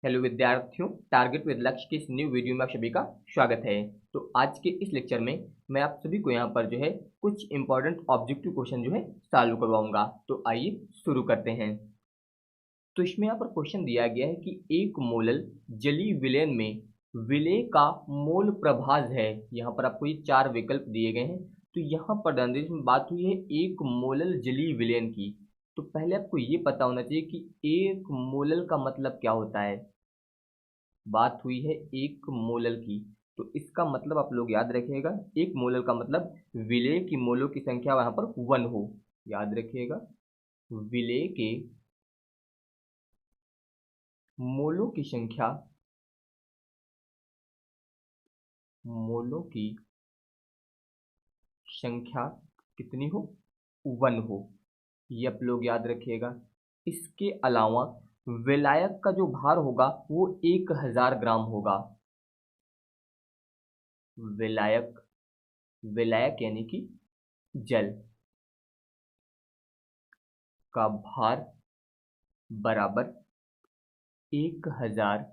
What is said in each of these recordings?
Hello विद्यार्थियों, target with लक्ष्य के इस न्यू वीडियो में आप सभी का स्वागत है। तो आज के इस लेक्चर में मैं आप सभी को यहाँ पर जो है कुछ इंपॉर्टेंट ऑब्जेक्टिव क्वेश्चन जो है सॉल्व करवाऊंगा। तो आइए शुरू करते हैं। तो इसमें यहाँ पर क्वेश्चन दिया गया है कि एक मोलल जलीय विलयन में विलेय का मोल प्रभाज है। यहाँ पर आपको ये चार विकल्प दिए गए हैं। तो यहाँ पर ध्यान दीजिए, इसमें बात हुई है एक मोलल जलीय विलयन की। तो पहले आपको ये पता होना चाहिए कि एक मोलल का मतलब क्या होता है। बात हुई है एक मोलल की, तो इसका मतलब आप लोग याद रखिएगा, एक मोलल का मतलब विलेय की मोलों की संख्या वहां पर 1 हो। याद रखिएगा, विलेय के मोलों की संख्या, मोलों की संख्या कितनी हो, 1 हो। ये आप लोग याद रखिएगा। इसके अलावा विलायक का जो भार होगा वो 1000 ग्राम होगा। विलायक, विलायक यानी कि जल का भार बराबर 1000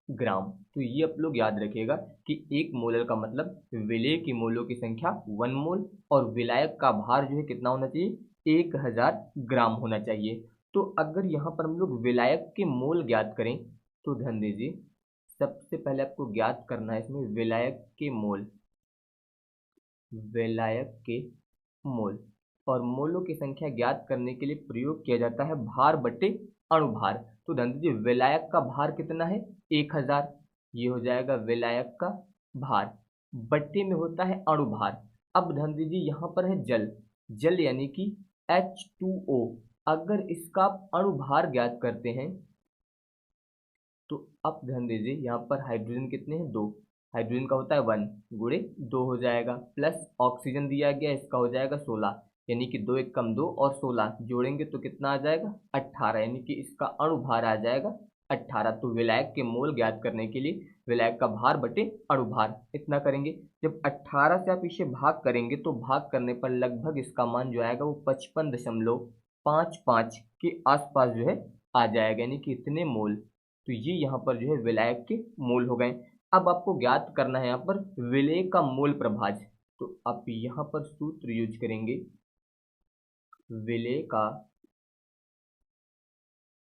ग्राम। तो ये आप लोग याद रखिएगा कि एक मोलर का मतलब विलेय की मोलों की संख्या 1 मोल और विलायक का भार जो है कितना होना चाहिए, 1000 ग्राम होना चाहिए। तो अगर यहाँ पर हम लोग विलायक के मोल ज्ञात करें तो ध्यान दीजिए, सबसे पहले आपको ज्ञात करना है इसमें विलायक के मोल, विलायक के मोल। और मोलों की संख्या ज्ञात करने के लिए प्रयोग किया जाता है भार बटे अणुभार। तो ध्यान दीजिए, विलायक का भार कितना है, 1000। ये हो जाएगा विलायक का भार, बट्टे में होता है अणुभार। अब ध्यान दीजिए, यहाँ पर है जल, जल यानी कि H2O। अगर इसका आप अणुभार ज्ञात करते हैं तो अब ध्यान दीजिए, यहाँ पर हाइड्रोजन कितने हैं, 2। हाइड्रोजन का होता है 1 गुणे 2 हो जाएगा, प्लस ऑक्सीजन दिया गया, इसका हो जाएगा 16। यानी कि 2 एक कम 2 और 16 जोड़ेंगे तो कितना आ जाएगा, 18। यानी कि इसका अणुभार आ जाएगा 18। तो विलायक के मोल ज्ञात करने के लिए विलायक का भार बटे अणुभार इतना करेंगे। जब 18 से आप इसे भाग करेंगे तो भाग करने पर लगभग इसका मान जो आएगा वो 55.55 के आसपास जो है आ जाएगा, यानी कि इतने मोल। तो ये यहाँ पर जो है विलायक के मोल हो गए। अब आपको ज्ञात करना है यहाँ पर विलेय का मोल प्रभाज। तो आप यहाँ पर सूत्र यूज करेंगे, विलेय का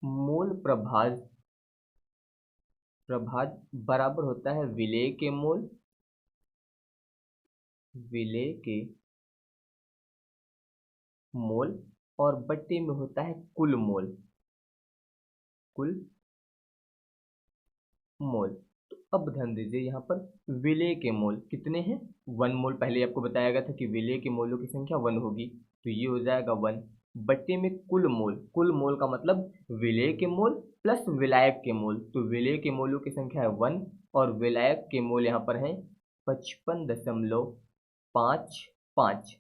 मोल प्रभाज, प्रभाज बराबर होता है विलेय के मोल, विलेय के मोल और बट्टे में होता है कुल मोल, कुल मोल। तो अब ध्यान दीजिए, यहाँ पर विलेय के मोल कितने हैं, 1 मोल। पहले आपको बताया गया था कि विलेय के मोलों की संख्या 1 होगी, तो ये हो जाएगा 1 बट्टे में कुल मोल। कुल मोल का मतलब विलेय के मोल प्लस विलायक के मोल। तो विलेय के मोलों की संख्या है 1 और विलायक के मोल यहाँ पर है 55.55।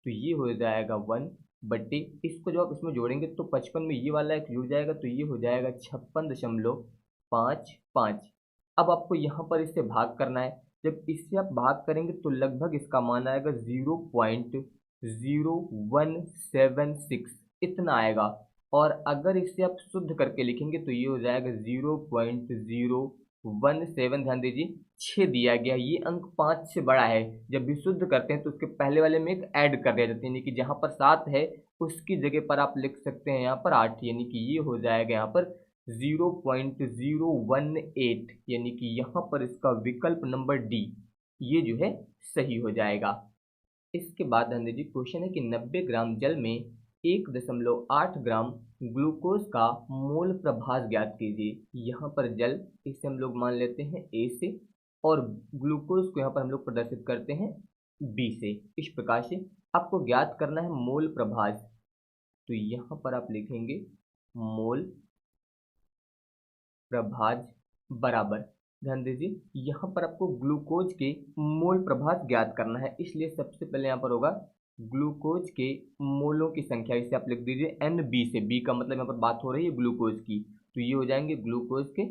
तो ये हो जाएगा 1 बट्टे, इसको जब आप इसमें जोड़ेंगे तो 55 में ये वाला एक जुड़ जाएगा, तो ये हो जाएगा 56.55। अब आपको यहाँ पर इससे भाग करना है। जब इससे आप भाग करेंगे तो लगभग इसका मान आएगा 0.0176 इतना आएगा। और अगर इसे आप शुद्ध करके लिखेंगे तो ये हो जाएगा 0.017। ध्यान दीजिए, 6 दिया गया, ये अंक 5 से बड़ा है। जब भी शुद्ध करते हैं तो उसके पहले वाले में एक ऐड कर दिया जाता है, यानी कि जहाँ पर 7 है उसकी जगह पर आप लिख सकते हैं यहाँ पर 8। यानी कि ये हो जाएगा यहाँ पर 0.018। यानी कि यहाँ पर इसका विकल्प नंबर डी ये जो है सही हो जाएगा। इसके बाद ध्यान दीजिए, क्वेश्चन है कि 90 ग्राम जल में 1.8 ग्राम ग्लूकोज का मोल प्रभाज ज्ञात कीजिए। यहाँ पर जल, इसे हम लोग मान लेते हैं ए से, और ग्लूकोज को यहाँ पर हम लोग प्रदर्शित करते हैं बी से। इस प्रकार से आपको ज्ञात करना है मोल प्रभाज। तो यहाँ पर आप लिखेंगे मोल प्रभाज बराबर, ध्यान दीजिए यहाँ पर आपको ग्लूकोज के मोल प्रभाज ज्ञात करना है। इसलिए सबसे पहले यहाँ पर होगा ग्लूकोज के मोलों की संख्या, इसे आप लिख दीजिए एन बी से। बी का मतलब यहाँ पर बात हो रही है ग्लूकोज की, तो ये हो जाएंगे ग्लूकोज के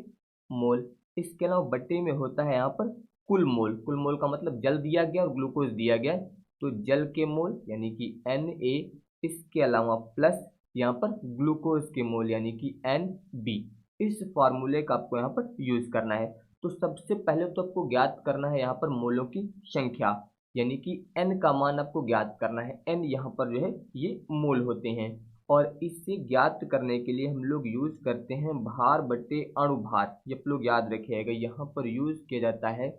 मोल। इसके अलावा बट्टे में होता है यहाँ पर कुल मोल। कुल मोल का मतलब जल दिया गया और ग्लूकोज दिया गया, तो जल के मोल यानी कि एन ए, इसके अलावा प्लस यहाँ पर ग्लूकोज के मोल यानी कि एन बी। इस फॉर्मूले का आपको यहाँ पर यूज करना है। तो सबसे पहले तो आपको ज्ञात करना है यहाँ पर मोलों की संख्या, यानी कि n का मान आपको ज्ञात करना है। n यहाँ पर जो है ये मोल होते हैं, और इसे ज्ञात करने के लिए हम लोग यूज करते हैं भार बटे अणुभार। ये आप लोग याद रखिएगा, यहाँ पर यूज किया जाता है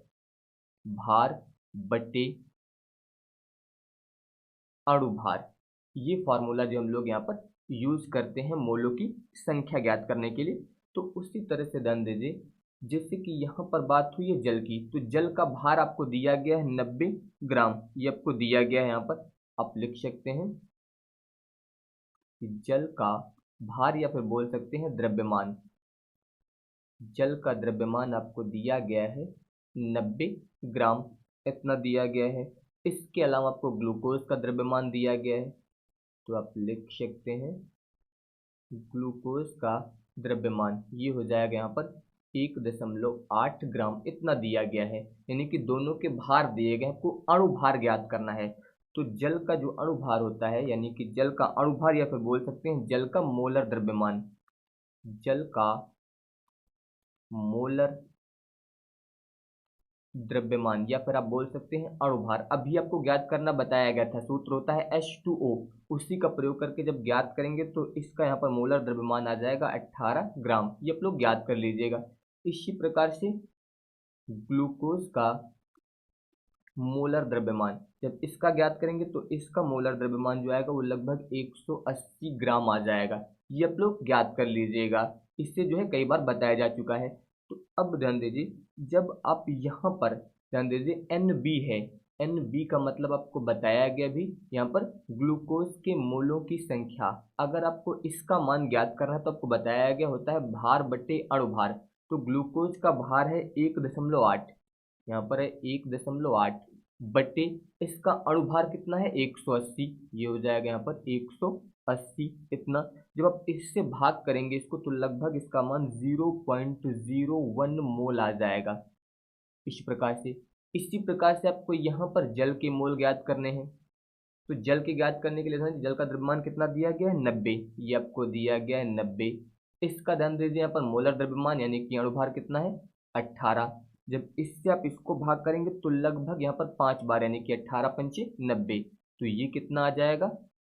भार बटे अणुभार। ये फॉर्मूला जो हम लोग यहाँ पर यूज करते हैं मोलों की संख्या ज्ञात करने के लिए। तो उसी तरह से ध्यान दीजिए, जैसे कि यहाँ पर बात हुई है जल की, तो जल का भार आपको दिया गया है 90 ग्राम। ये आपको दिया गया है, यहाँ पर आप लिख सकते हैं कि जल का भार, या फिर बोल सकते हैं द्रव्यमान। जल का द्रव्यमान आपको दिया गया है 90 ग्राम, इतना दिया गया है। इसके अलावा आपको ग्लूकोज का द्रव्यमान दिया गया है, तो आप लिख सकते हैं ग्लूकोज का द्रव्यमान ये हो जाएगा यहाँ पर 1.8 ग्राम, इतना दिया गया है। यानी कि दोनों के भार दिए गए हैं, आपको अणुभार ज्ञात करना है। तो जल का जो अणुभार होता है, यानी कि जल का अणुभार, या फिर बोल सकते हैं जल का मोलर द्रव्यमान, जल का मोलर द्रव्यमान, या फिर आप बोल सकते हैं अणुभार, अभी आपको ज्ञात करना बताया गया था। सूत्र होता है H2O, उसी का प्रयोग करके जब ज्ञात करेंगे तो इसका यहाँ पर मोलर द्रव्यमान आ जाएगा 18 ग्राम। ये आप लोग ज्ञात कर लीजिएगा। इसी प्रकार से ग्लूकोज का मोलर द्रव्यमान, जब इसका ज्ञात करेंगे तो इसका मोलर द्रव्यमान जो आएगा वो लगभग 180 ग्राम आ जाएगा। ये आप लोग ज्ञात कर लीजिएगा, इससे जो है कई बार बताया जा चुका है। तो अब ध्यान दीजिए, जब आप यहाँ पर ध्यान दीजिए NB है, NB का मतलब आपको बताया गया भी यहाँ पर ग्लूकोज के मोलों की संख्या। अगर आपको इसका मान ज्ञात करना है तो आपको बताया गया होता है भार बटे अणुभार। तो ग्लूकोज का भार है 1.8, यहाँ पर है 1.8 बटे इसका अणुभार कितना है 180, ये हो जाएगा यहाँ पर 180 इतना। जब आप इससे भाग करेंगे इसको तो लगभग इसका मान 0.01 मोल आ जाएगा। इसी प्रकार से आपको यहाँ पर जल के मोल ज्ञात करने हैं। तो जल के ज्ञात करने के लिए जल का द्रव्यमान कितना दिया गया है 90, ये आपको दिया गया है 90। इसका ध्यान दीजिए यहाँ पर मोलर द्रव्यमान यानी कि अणुभार कितना है 18। जब इससे आप इसको भाग करेंगे तो लगभग यहाँ पर 5 बार, यानी कि 18 पंचे 90, तो ये कितना आ जाएगा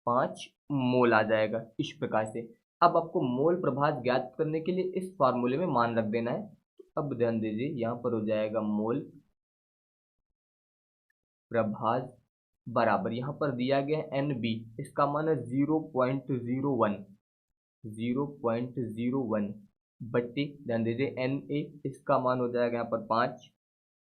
5 मोल आ जाएगा। इस प्रकार से अब आपको मोल प्रभाज ज्ञात करने के लिए इस फॉर्मूले में मान रख देना है। तो अब ध्यान दीजिए यहाँ पर हो जाएगा मोल प्रभाज बराबर, यहाँ पर दिया गया है NB, इसका मान है 0.01, 0.01 बट्टी ध्यान दीजिए NA, इसका मान हो जाएगा यहाँ पर 5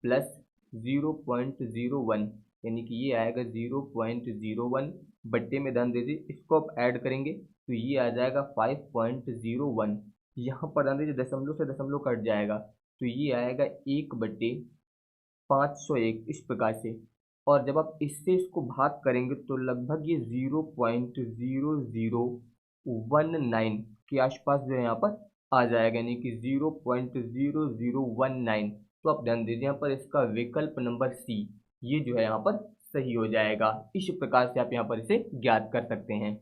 प्लस 0.01, यानी कि ये आएगा 0.01 बट्टे में ध्यान दीजिए इसको आप ऐड करेंगे तो ये आ जाएगा 5.01। यहाँ पर ध्यान दीजिए दशमलव से दशमलव कट जाएगा तो ये आएगा 1/501 इस प्रकार से। और जब आप इससे इसको भाग करेंगे तो लगभग ये 0.0019 के आसपास जो है यहाँ पर आ जाएगा, यानी कि 0.0019। तो आप ध्यान दीजिए यहाँ पर इसका विकल्प नंबर C ये जो है यहाँ पर सही हो जाएगा। इस प्रकार से आप यहाँ पर इसे ज्ञात कर सकते हैं।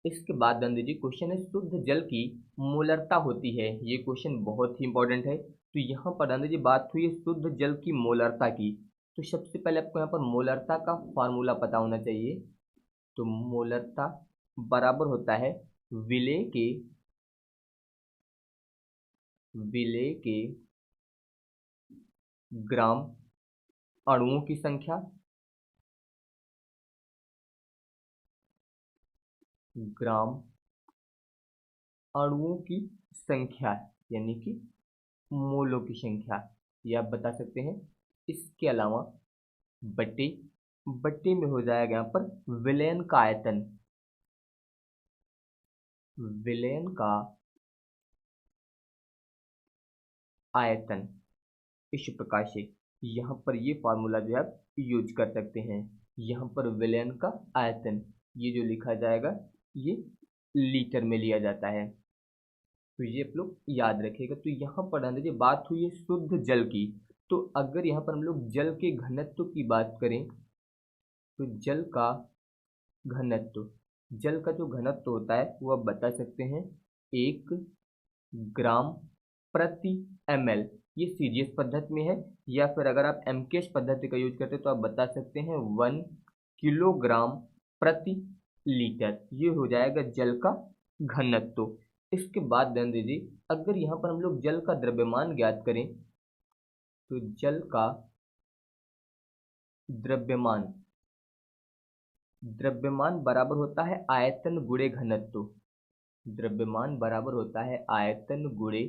इसके बाद ध्यान दीजिए क्वेश्चन है शुद्ध जल की मोलरता होती है। ये क्वेश्चन बहुत ही इंपॉर्टेंट है। तो यहाँ पर ध्यान दीजिए बात हुई है शुद्ध जल की मोलरता की। तो सबसे पहले आपको यहाँ पर मोलरता का फॉर्मूला पता होना चाहिए। तो मोलरता बराबर होता है विलेय के ग्राम अणुओं की संख्या ग्राम अणुओं की संख्या, यानी कि मोलों की संख्या, ये आप बता सकते हैं। इसके अलावा बट्टे बट्टे में हो जाएगा यहाँ पर विलयन का आयतन, विलयन का आयतन। इस प्रकार से यहाँ पर ये फार्मूला जो है आप यूज कर सकते हैं। यहाँ पर विलयन का आयतन ये जो लिखा जाएगा ये लीटर में लिया जाता है, तो ये आप लोग याद रखिएगा। तो यहाँ पर ध्यान दीजिए बात हुई है शुद्ध जल की। तो अगर यहाँ पर हम लोग जल के घनत्व की बात करें तो जल का घनत्व, जल का जो घनत्व होता है वो आप बता सकते हैं 1 ग्राम प्रति ml, ये सीजीएस पद्धति में है, या फिर अगर आप एमकेएस पद्धति का यूज करते हैं तो आप बता सकते हैं 1 किलोग्राम प्रति लीटर। ये हो जाएगा जल का घनत्व। इसके बाद ध्यान दीजिए, अगर यहाँ पर हम लोग जल का द्रव्यमान ज्ञात करें तो जल का द्रव्यमान बराबर होता है आयतन गुणे घनत्व। द्रव्यमान बराबर होता है आयतन गुणे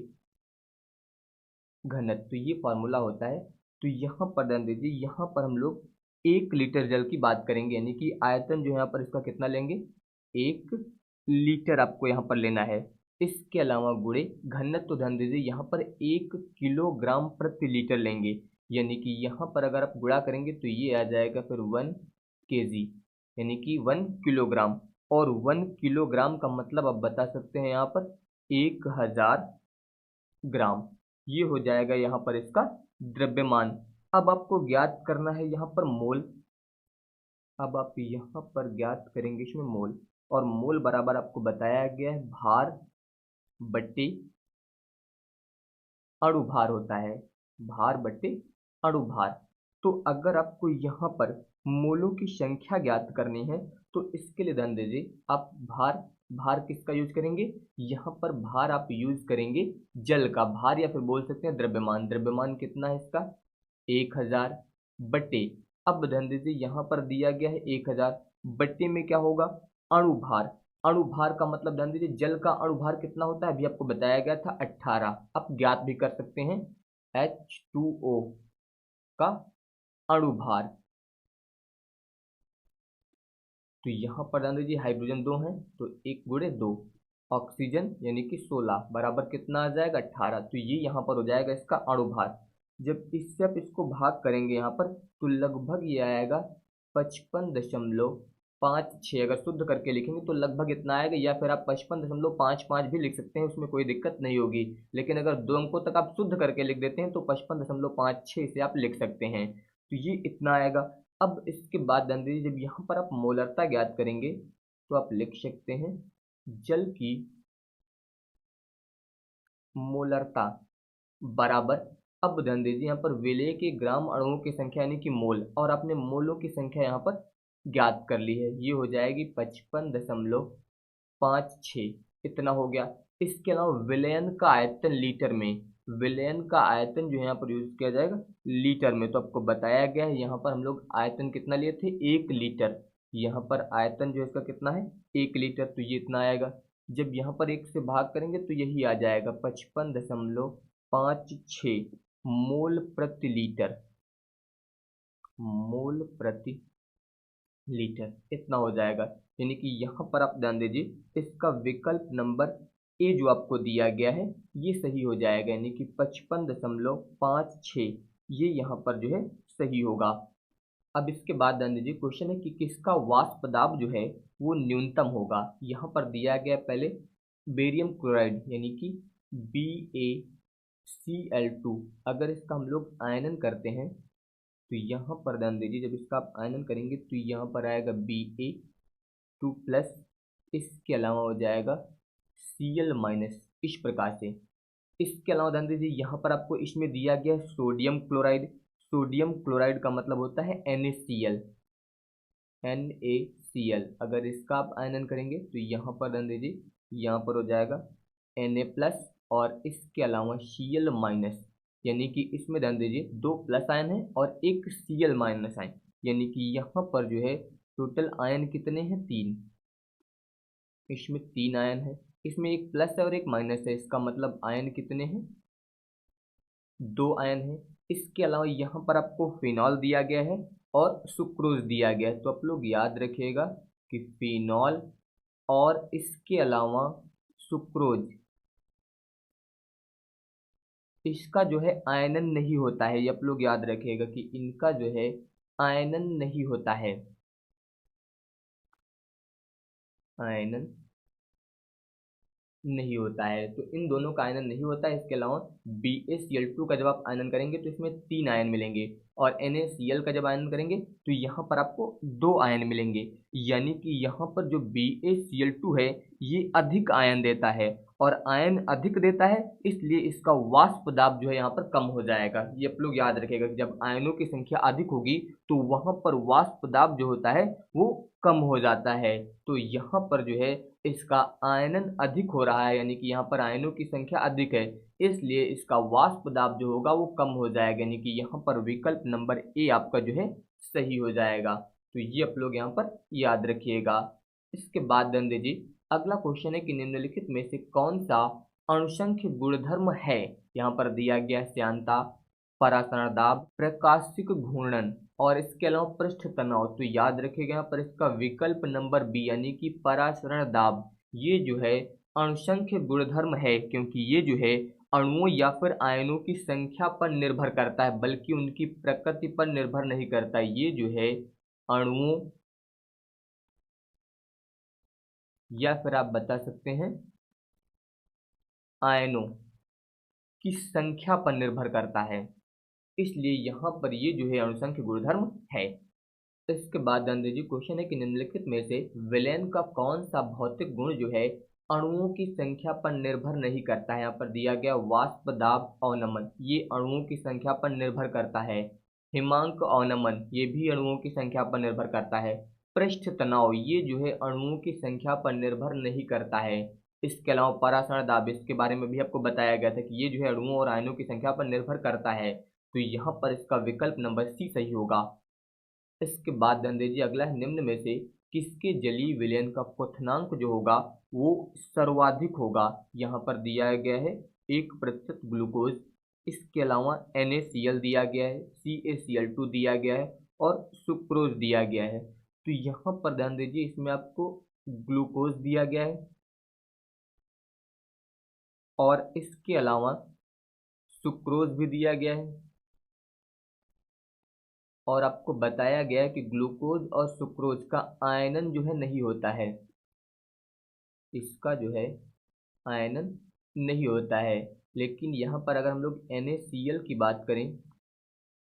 घनत्व, ये फॉर्मूला होता है। तो यहाँ पर ध्यान दीजिए, यहाँ पर हम लोग 1 लीटर जल की बात करेंगे, यानी कि आयतन जो यहाँ पर इसका कितना लेंगे, 1 लीटर आपको यहाँ पर लेना है। इसके अलावा गुणे घनत्व, ध्यान दीजिए यहाँ पर 1 किलोग्राम प्रति लीटर लेंगे, यानी कि यहाँ पर अगर आप गुणा करेंगे तो ये आ जाएगा फिर 1 kg, यानी कि 1 किलोग्राम। और 1 किलोग्राम का मतलब आप बता सकते हैं यहाँ पर 1000 ग्राम। ये हो जाएगा यहाँ पर इसका द्रव्यमान। अब आपको ज्ञात करना है यहाँ पर मोल। अब आप यहाँ पर ज्ञात करेंगे इसमें मोल, और मोल बराबर आपको बताया गया है भार बट्टे अणुभार होता है, भार बट्टे अणुभार। तो अगर आपको यहाँ पर मोलों की संख्या ज्ञात करनी है तो इसके लिए ध्यान दीजिए, आप भार किसका यूज करेंगे, यहाँ पर भार आप यूज करेंगे जल का भार, या फिर बोल सकते हैं द्रव्यमान कितना है इसका 1000 बट्टे। अब ध्यान दीजिए यहाँ पर दिया गया है 1000 बट्टे में क्या होगा, अणुभार। अणुभार का मतलब ध्यान दीजिए जल का अणुभार कितना होता है, अभी आपको बताया गया था 18। आप ज्ञात भी कर सकते हैं H2O का अणुभार। तो यहाँ पर ध्यान दीजिए हाइड्रोजन 2 हैं तो 1 गुणे 2, ऑक्सीजन यानी कि 16 बराबर कितना आ जाएगा 18। तो ये यहाँ पर हो जाएगा इसका अणुभार। जब इससे आप इसको भाग करेंगे यहाँ पर तो लगभग ये आएगा 55.56। अगर शुद्ध करके लिखेंगे तो लगभग इतना आएगा, या फिर आप 55.55 भी लिख सकते हैं, उसमें कोई दिक्कत नहीं होगी। लेकिन अगर 2 अंकों तक आप शुद्ध करके लिख देते हैं तो 55.56 से आप लिख सकते हैं। तो ये इतना आएगा। अब इसके बाद ध्यान दीजिए, जब यहाँ पर आप मोलरता ज्ञात करेंगे तो आप लिख सकते हैं जल की मोलरता बराबर, अब ध्यान दीजिए यहाँ पर विलेय के ग्राम अणुओं की संख्या यानी कि मोल, और आपने मोलों की संख्या यहाँ पर ज्ञात कर ली है, ये हो जाएगी 55.56, इतना हो गया। इसके अलावा विलयन का आयतन लीटर में, विलयन का आयतन जो है यहाँ पर यूज किया जाएगा लीटर में, तो आपको बताया गया है यहाँ पर हम लोग आयतन कितना लिए थे 1 लीटर। यहाँ पर आयतन जो है इसका कितना है 1 लीटर, तो ये इतना आएगा। जब यहाँ पर 1 से भाग करेंगे तो यही आ जाएगा 55.56 मोल प्रति लीटर, मोल प्रति लीटर इतना हो जाएगा। यानी कि यहाँ पर आप ध्यान दीजिए इसका विकल्प नंबर ए जो आपको दिया गया है ये सही हो जाएगा, यानी कि 55.56 ये यहाँ पर जो है सही होगा। अब इसके बाद ध्यान दीजिए क्वेश्चन है कि किसका वाष्प दाब जो है वो न्यूनतम होगा। यहाँ पर दिया गया पहले बेरियम क्लोराइड यानी कि BaCl2, अगर इसका हम लोग आयनन करते हैं तो यहाँ पर ध्यान दीजिए जब इसका आप आयनन करेंगे तो यहाँ पर आएगा Ba2+, इसके अलावा हो जाएगा Cl-, इस प्रकार से। इसके अलावा ध्यान दीजिए यहाँ पर आपको इसमें दिया गया है सोडियम क्लोराइड। सोडियम क्लोराइड का मतलब होता है NaCl, NaCl, अगर इसका आप आयनन करेंगे तो यहाँ पर ध्यान दीजिए यहाँ पर हो जाएगा Na+, और इसके अलावा Cl-, यानी कि इसमें ध्यान दीजिए 2 प्लस आयन है और एक Cl- आयन, यानी कि यहाँ पर जो है टोटल आयन कितने हैं 3, इसमें 3 आयन है, इसमें एक प्लस है और एक माइनस है, इसका मतलब आयन कितने हैं 2 आयन है। इसके अलावा यहाँ पर आपको फिनॉल दिया गया है और सुक्रोज दिया गया है, तो आप लोग याद रखिएगा कि फिनॉल और इसके अलावा सुक्रोज इसका जो है आयनन नहीं होता है, ये आप लोग याद रखिएगा कि इनका जो है आयनन नहीं होता है, आयनन नहीं होता है, तो इन दोनों का आयनन नहीं होता है। इसके अलावा BaCl2 का जब आप आयनन करेंगे तो इसमें 3 आयन मिलेंगे, और NaCl का जब आयनन करेंगे तो यहाँ पर आपको 2 आयन मिलेंगे। यानी कि यहाँ पर जो BaCl2 है ये अधिक आयन देता है, और आयन अधिक देता है इसलिए इसका वाष्प दाब जो है यहाँ पर कम हो जाएगा। ये आप लोग याद रखिएगा कि जब आयनों की संख्या अधिक होगी तो वहाँ पर वाष्प दाब जो होता है वो कम हो जाता है। तो यहाँ पर जो है इसका आयनन अधिक हो रहा है, यानी कि यहाँ पर आयनों की संख्या अधिक है, इसलिए इसका वाष्प दाब जो होगा वो कम हो जाएगा। यानी कि यहाँ पर विकल्प नंबर ए आपका जो है सही हो जाएगा। तो ये आप लोग यहाँ पर याद रखिएगा। इसके बाद ध्यान दीजिए, अगला क्वेश्चन है कि निम्नलिखित में से कौन सा अणुसंख्य गुणधर्म है। यहाँ पर दिया गया श्यानता, परासरण दाब, प्रकाशिक घूर्णन और इसके अलावा पृष्ठ तनाव। तो याद रखिएगा यहाँ पर इसका विकल्प नंबर बी यानी कि परासरण दाब, ये जो है अणुसंख्य गुणधर्म है, क्योंकि ये जो है अणुओं या फिर आयनों की संख्या पर निर्भर करता है, बल्कि उनकी प्रकृति पर निर्भर नहीं करता। ये जो है अणुओं या फिर आप बता सकते हैं आयनों की संख्या पर निर्भर करता है, इसलिए यहाँ पर ये जो है अणुसंख्य गुणधर्म है। इसके बाद ध्यान दीजिए, क्वेश्चन है कि निम्नलिखित में से विलयन का कौन सा भौतिक गुण जो है अणुओं की संख्या पर निर्भर नहीं करता है। यहाँ पर दिया गया वाष्प दाब अवनमन, ये अणुओं की संख्या पर निर्भर करता है। हिमांक अवनमन, ये भी अणुओं की संख्या पर निर्भर करता है। पृष्ठ तनाव, ये जो है अणुओं की संख्या पर निर्भर नहीं करता है। इसके अलावा परासरण दाब, इसके बारे में भी आपको बताया गया था कि ये जो है अणुओं और आयनों की संख्या पर निर्भर करता है। तो यहाँ पर इसका विकल्प नंबर सी सही होगा। इसके बाद ध्यान दीजिए, अगला है निम्न में से किसके जलीय विलयन का क्वथनांक जो होगा वो सर्वाधिक होगा। यहाँ पर दिया गया है 1% ग्लूकोज, इसके अलावा NaCl दिया गया है, CaCl2 दिया गया है और सुक्रोज दिया गया है। तो यहाँ पर ध्यान दीजिए, इसमें आपको ग्लूकोज दिया गया है और इसके अलावा सुक्रोज भी दिया गया है, और आपको बताया गया है कि ग्लूकोज और सुक्रोज का आयनन जो है नहीं होता है, इसका जो है आयनन नहीं होता है। लेकिन यहाँ पर अगर हम लोग NaCl की बात करें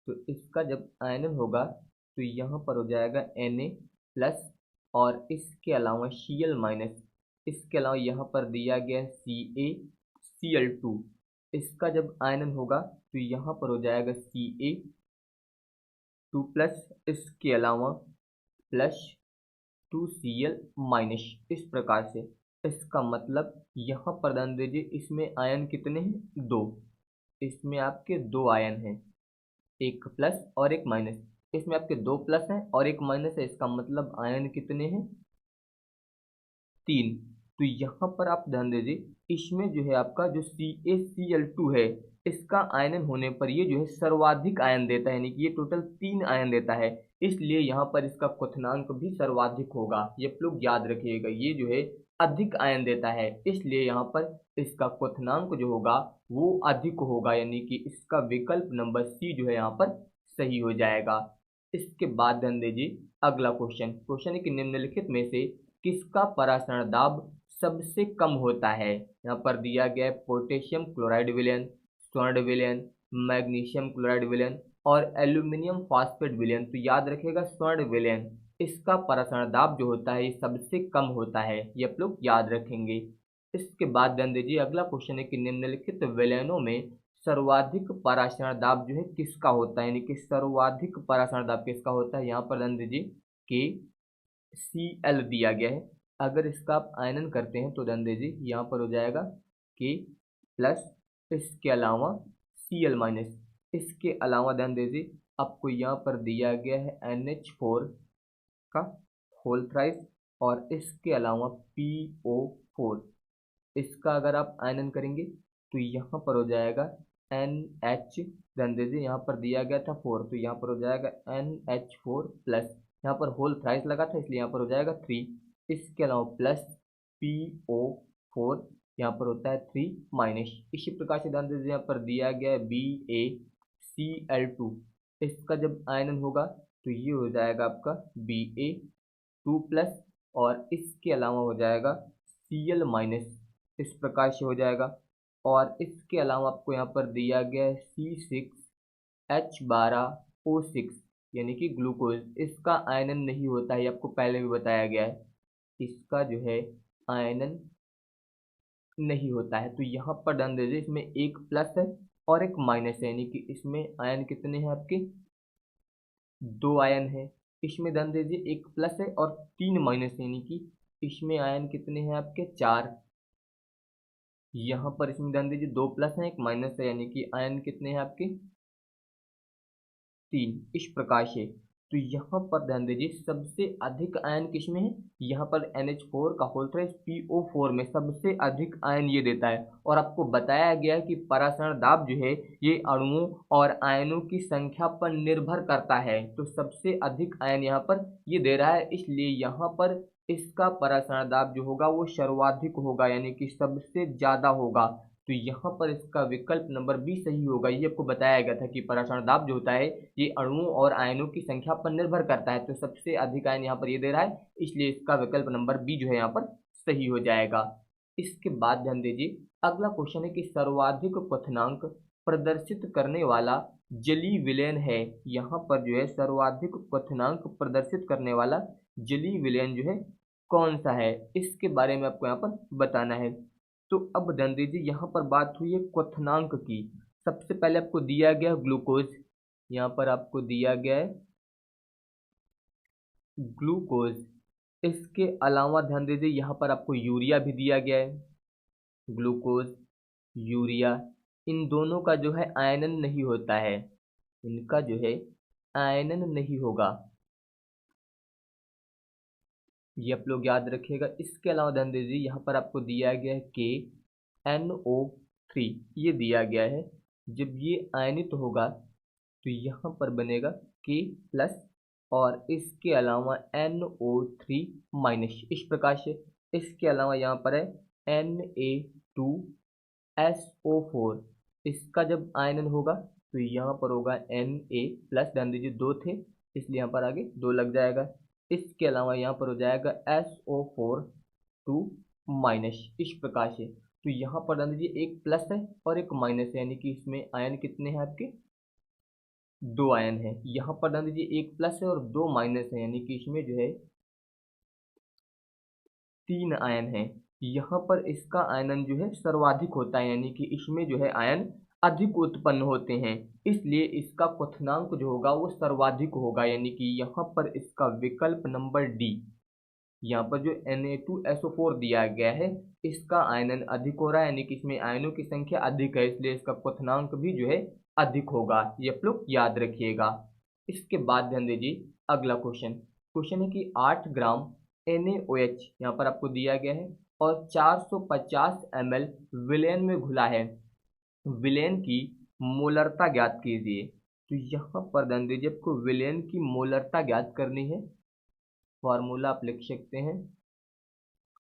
तो इसका जब आयनन होगा तो यहाँ पर हो जाएगा Na प्लस, और इसके अलावा Cl माइनस, इसके अलावा यहाँ पर दिया गया है CaCl2, इसका जब आयनन होगा तो यहाँ पर हो जाएगा Ca2 प्लस, इसके अलावा प्लस 2Cl माइनस। इस प्रकार से इसका मतलब यहाँ पर ध्यान दीजिए, इसमें आयन कितने हैं, 2। इसमें आपके 2 आयन हैं, एक प्लस और एक माइनस। इसमें आपके 2 प्लस हैं और एक माइनस है, इसका मतलब आयन कितने हैं, 3। तो यहाँ पर आप ध्यान दीजिए, इसमें जो है आपका जो CaCl2 है, इसका आयनन होने पर ये जो है सर्वाधिक आयन देता है, यानी कि ये टोटल 3 आयन देता है, इसलिए यहाँ पर इसका क्वथनांक भी सर्वाधिक होगा। ये आप लोग याद रखिएगा, ये जो है अधिक आयन देता है, इसलिए यहाँ पर इसका क्वथनांक जो होगा वो अधिक होगा, यानी कि इसका विकल्प नंबर सी जो है यहाँ पर सही हो जाएगा। इसके बाद ध्यान दीजिए, अगला क्वेश्चन है कि निम्नलिखित में से किसका परासरण दाब सबसे कम होता है। यहाँ पर दिया गया है पोटेशियम क्लोराइड विलयन, स्वर्ण विलयन, मैग्नीशियम क्लोराइड विलयन और एल्यूमिनियम फॉस्फेट विलयन। तो याद रखिएगा स्वर्ण विलयन, इसका परासरण दाब जो होता है ये सबसे कम होता है, ये आप लोग याद रखेंगे। इसके बाद ध्यान दीजिए, अगला क्वेश्चन है कि निम्नलिखित विलयनों में सर्वाधिक परासरण दाब जो है किसका होता है, यानी कि सर्वाधिक परासरण दाब किसका होता है। यहाँ पर ध्यान दीजिए कि Cl दिया गया है, अगर इसका आप आयनन करते हैं तो ध्यान दीजिए यहाँ पर हो जाएगा K प्लस, इसके अलावा Cl माइनस, इसके अलावा ध्यान दीजिए आपको यहाँ पर दिया गया है NH4 का होल थ्राइस और इसके अलावा PO4, इसका अगर आप आयनन करेंगे तो यहाँ पर हो जाएगा NH, ध्यान दीजिए यहाँ पर दिया गया था 4, तो यहाँ पर हो जाएगा NH4 प्लस, यहाँ पर होल थ्राइस लगा था इसलिए यहाँ पर हो जाएगा 3, इसके अलावा प्लस PO4, यहाँ पर होता है 3 माइनस। इसी प्रकार से ध्यान दीजिए यहाँ पर दिया गया है BaCl2, इसका जब आयनन होगा तो ये हो जाएगा आपका Ba2 प्लस और इसके अलावा हो जाएगा Cl माइनस, इस प्रकार से हो जाएगा। और इसके अलावा आपको यहाँ पर दिया गया है C6H12O6 यानी कि ग्लूकोज। इसका आयनन नहीं होता है, आपको पहले भी बताया गया है, इसका जो है आयनन नहीं होता है। तो यहाँ पर ध्यान दीजिए, इसमें एक प्लस है और एक माइनस है, यानी कि इसमें आयन कितने हैं आपके, 2 आयन है। इसमें ध्यान दीजिए एक प्लस है और 3 माइनस है, यानी कि इसमें आयन कितने हैं आपके, 4। यहाँ पर इसमें ध्यान दीजिए 2 प्लस है, एक माइनस है, यानी कि आयन कितने हैं आपके, 3। इस प्रकार से तो यहाँ पर ध्यान दीजिए सबसे अधिक आयन किसमें है, यहाँ पर NH4 का होल थ्रेस PO4 में सबसे अधिक आयन ये देता है। और आपको बताया गया है कि परासरण दाब जो है ये अणुओं और आयनों की संख्या पर निर्भर करता है। तो सबसे अधिक आयन यहाँ पर ये दे रहा है, इसलिए यहाँ पर इसका परासरण दाब जो होगा वो सर्वाधिक होगा, यानी कि सबसे ज्यादा होगा। तो यहाँ पर इसका विकल्प नंबर बी सही होगा। ये आपको बताया गया था कि परासरण दाब जो होता है ये अणुओं और आयनों की संख्या पर निर्भर करता है। तो सबसे अधिक आयन यहाँ पर ये दे रहा है, इसलिए इसका विकल्प नंबर बी जो है यहाँ पर सही हो जाएगा। इसके बाद ध्यान दीजिए अगला क्वेश्चन है कि सर्वाधिक क्वथनांक प्रदर्शित करने वाला जलीय विलयन है। यहाँ पर जो है सर्वाधिक क्वथनांक प्रदर्शित करने वाला जलीय विलयन जो है कौन सा है, इसके बारे में आपको यहाँ पर बताना है। तो अब ध्यान दीजिए यहाँ पर बात हुई है क्वथनांक की। सबसे पहले आपको दिया गया ग्लूकोज, यहाँ पर आपको दिया गया है ग्लूकोज। इसके अलावा ध्यान दीजिए यहाँ पर आपको यूरिया भी दिया गया है, ग्लूकोज यूरिया। इन दोनों का जो है आयनन नहीं होता है, इनका जो है आयनन नहीं होगा, ये आप लोग याद रखिएगा। इसके अलावा ध्यान दीजिए यहाँ पर आपको दिया गया है KNO3, ये दिया गया है। जब ये आयनित होगा तो यहाँ पर बनेगा K+ और इसके अलावा NO3-, इस प्रकार से। इसके अलावा यहाँ पर है Na2SO4, इसका जब आयनन होगा तो यहाँ पर होगा Na+, ध्यान दीजिए 2 थे इसलिए यहाँ पर आगे 2 लग जाएगा। इसके अलावा यहाँ पर हो जाएगा SO4-, इस प्रकार से। तो यहाँ पर ध्यान दीजिए एक प्लस है और एक माइनस है, यानी कि इसमें आयन कितने हैं आपके, 2 आयन है। यहाँ पर ध्यान दीजिए एक प्लस है और 2 माइनस है, यानी कि इसमें जो है 3 आयन है। यहाँ पर इसका आयनन जो है सर्वाधिक होता है, यानी कि इसमें जो है आयन अधिक उत्पन्न होते हैं, इसलिए इसका क्वथनांक जो होगा वो सर्वाधिक होगा, यानी कि यहाँ पर इसका विकल्प नंबर डी। यहाँ पर जो Na2SO4 दिया गया है इसका आयनन अधिक हो रहा है, यानी कि इसमें आयनों की संख्या अधिक है, इसलिए इसका क्वथनांक भी जो है अधिक होगा, ये आप लोग याद रखिएगा। इसके बाद ध्यान दीजिए अगला क्वेश्चन है कि 8 ग्राम NaOH यहाँ पर आपको दिया गया है और 450 ml विलयन में घुला है, विलयन की मोलरता ज्ञात कीजिए। तो यहाँ पर ध्यान दीजिए आपको विलयन की मोलरता ज्ञात करनी है। फॉर्मूला आप लिख सकते हैं,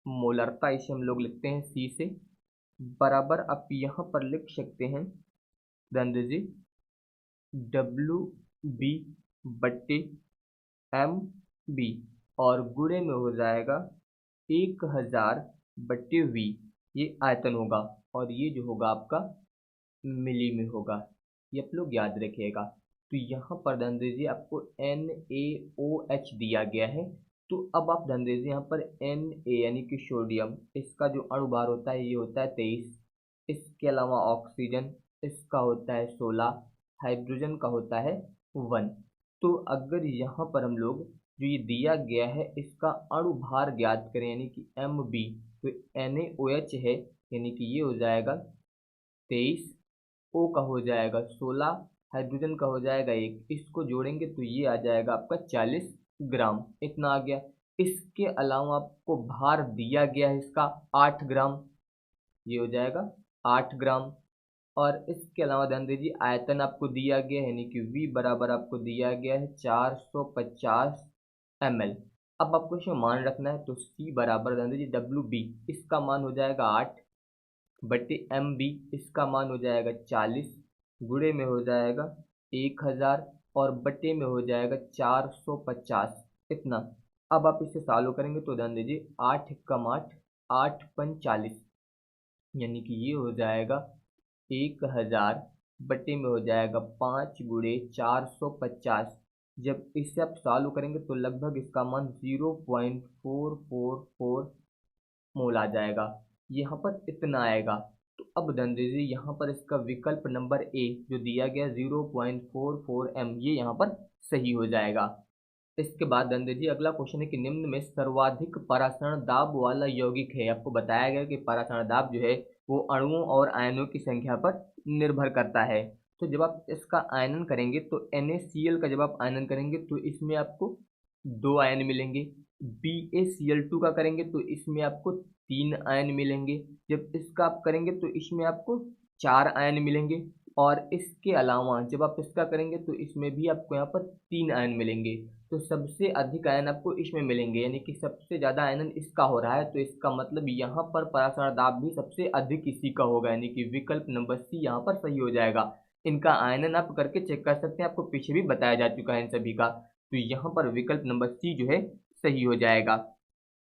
मोलरता इसे हम लोग लिखते हैं C से, बराबर आप यहाँ पर लिख सकते हैं ध्यान दीजिए WB/MB और गुणे में हो जाएगा 1000/V, ये आयतन होगा और ये जो होगा आपका मिली में होगा, ये आप लोग याद रखिएगा। तो यहाँ पर ध्यान दीजिए आपको NaOH दिया गया है। तो अब आप ध्यान दीजिए यहाँ पर Na यानी कि सोडियम, इसका जो अणुभार होता है ये होता है 23। इसके अलावा ऑक्सीजन इसका होता है 16, हाइड्रोजन का होता है 1। तो अगर यहाँ पर हम लोग जो ये दिया गया है इसका अणुभार ज्ञात करें यानी कि MB, तो NaOH है यानी कि ये हो जाएगा 23, O का हो जाएगा 16, हाइड्रोजन का हो जाएगा 1, इसको जोड़ेंगे तो ये आ जाएगा आपका 40 ग्राम, इतना आ गया। इसके अलावा आपको भार दिया गया है इसका 8 ग्राम, ये हो जाएगा 8 ग्राम। और इसके अलावा ध्यान दीजिए आयतन आपको दिया गया है यानी कि V बराबर आपको दिया गया है 450 ml। अब आपको इसमें मान रखना है, तो C बराबर ध्यान दीजिए WB, इसका मान हो जाएगा 8/MB, इसका मान हो जाएगा 40, गुणे में हो जाएगा 1000 और बटे में हो जाएगा 450, इतना। अब आप इसे सॉल्व करेंगे तो ध्यान दीजिए 8 × 8 = 8×45, यानी कि ये हो जाएगा 1000 बटे में हो जाएगा 5 × 450। जब इससे आप सॉल्व करेंगे तो लगभग इसका मान 0.444 मोल आ जाएगा। यहाँ पर इतना आएगा। तो अब ध्यान दीजिए यहाँ पर इसका विकल्प नंबर ए जो दिया गया 0.44 m, ये यहाँ पर सही हो जाएगा। इसके बाद ध्यान दीजिए अगला क्वेश्चन है कि निम्न में सर्वाधिक परासरण दाब वाला यौगिक है। आपको बताया गया कि परासरण दाब जो है वो अणुओं और आयनों की संख्या पर निर्भर करता है। तो जब आप इसका आयनन करेंगे तो NaCl का जब आप आयनन करेंगे तो इसमें आपको 2 आयन मिलेंगे। BaCl2 का करेंगे तो इसमें आपको 3 आयन मिलेंगे। जब इसका आप करेंगे तो इसमें आपको 4 आयन मिलेंगे। और इसके अलावा जब आप इसका करेंगे तो इसमें भी आपको यहाँ पर 3 आयन मिलेंगे। तो सबसे अधिक आयन आपको इसमें मिलेंगे, यानी कि सबसे ज़्यादा आयनन इसका हो रहा है। तो इसका मतलब यहाँ पर परासरण दाब भी सबसे अधिक इसी का होगा, यानी कि विकल्प नंबर सी यहाँ पर सही हो जाएगा। इनका आयनन आप करके चेक कर सकते हैं, आपको पीछे भी बताया जा चुका है इन सभी का। तो यहाँ पर विकल्प नंबर सी जो है सही हो जाएगा।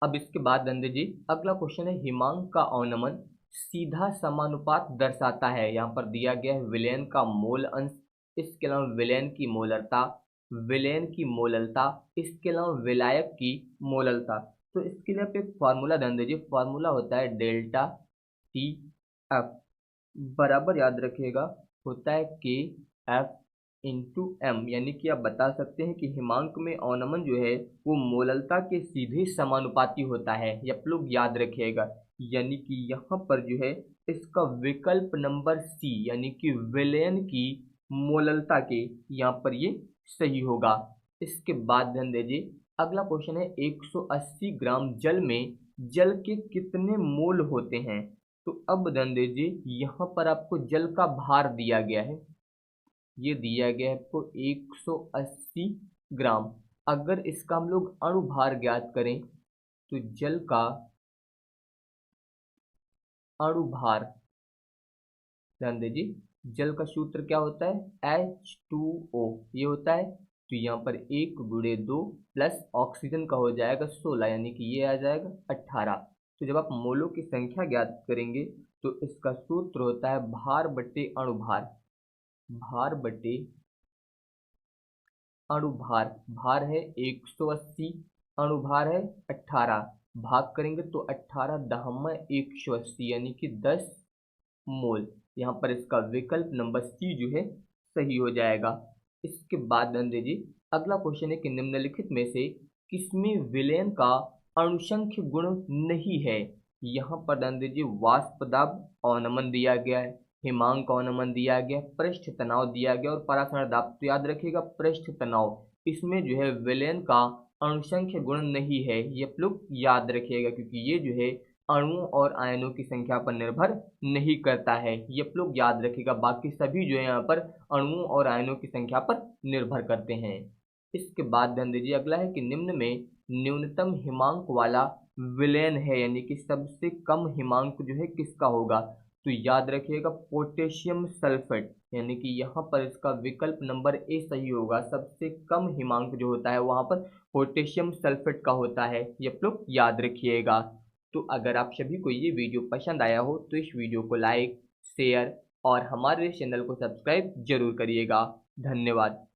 अब इसके बाद नंद जी अगला क्वेश्चन है हिमांक का अवनमन सीधा समानुपात दर्शाता है। यहाँ पर दिया गया है विलयन का मोल अंश, इसके अलावा विलयन की मोलरता, विलयन की मोललता, इसके अलावा विलायक की मोललता। तो इसके लिए आप एक फार्मूला ध्यान दीजिए, फार्मूला होता है डेल्टा टी एफ बराबर याद रखिएगा होता है के एफ इंटू एम। यानी कि आप बता सकते हैं कि हिमांक में अवनमन जो है वो मोललता के सीधे समानुपाती होता है। ये आप लोग याद रखिएगा। यानी कि यहाँ पर जो है इसका विकल्प नंबर सी यानी कि विलयन की मोललता के यहाँ पर ये सही होगा। इसके बाद ध्यान दीजिए अगला क्वेश्चन है 180 ग्राम जल में जल के कितने मोल होते हैं। तो अब ध्यान दीजिए यहाँ पर आपको जल का भार दिया गया है, ये दिया गया है आपको 180 ग्राम। अगर इसका हम लोग अणुभार ज्ञात करें तो जल का अणुभार ध्यान दीजिए जल का सूत्र क्या होता है H2O ये होता है। तो यहाँ पर 1 × 2 प्लस ऑक्सीजन का हो जाएगा 16 यानी कि ये आ जाएगा 18। तो जब आप मोलों की संख्या ज्ञात करेंगे तो इसका सूत्र होता है भार बटे अणुभार, भार बटे अणुभार। भार है 180, अणुभार है 18, भाग करेंगे तो 18 दहम 180 यानी कि 10 मोल। यहाँ पर इसका विकल्प नंबर सी जो है सही हो जाएगा। इसके बाद ध्यान दीजिए अगला क्वेश्चन है कि निम्नलिखित में से किसमें विलयन का अणुसंख्य गुण नहीं है। यहाँ पर ध्यान दीजिए वाष्प दाब अवनमन दिया गया है, हिमांक अवनमन दिया गया, पृष्ठ तनाव दिया गया और परासरण दाब। तो याद रखिएगा पृष्ठ तनाव इसमें जो है विलयन का अणुसंख्य गुण नहीं है, ये आप लोग याद रखिएगा क्योंकि ये जो है अणुओं और आयनों की संख्या पर निर्भर नहीं करता है, ये आप लोग याद रखिएगा। बाकी सभी जो है यहाँ पर अणुओं और आयनों की संख्या पर निर्भर करते हैं। इसके बाद ध्यान दीजिए अगला है कि निम्न में न्यूनतम हिमांक वाला विलयन है, यानी कि सबसे कम हिमांक जो है किसका होगा। तो याद रखिएगा पोटेशियम सल्फेट, यानी कि यहाँ पर इसका विकल्प नंबर ए सही होगा। सबसे कम हिमांक जो होता है वहाँ पर पोटेशियम सल्फेट का होता है, ये आप लोग याद रखिएगा। तो अगर आप सभी को ये वीडियो पसंद आया हो तो इस वीडियो को लाइक, शेयर और हमारे चैनल को सब्सक्राइब जरूर करिएगा। धन्यवाद।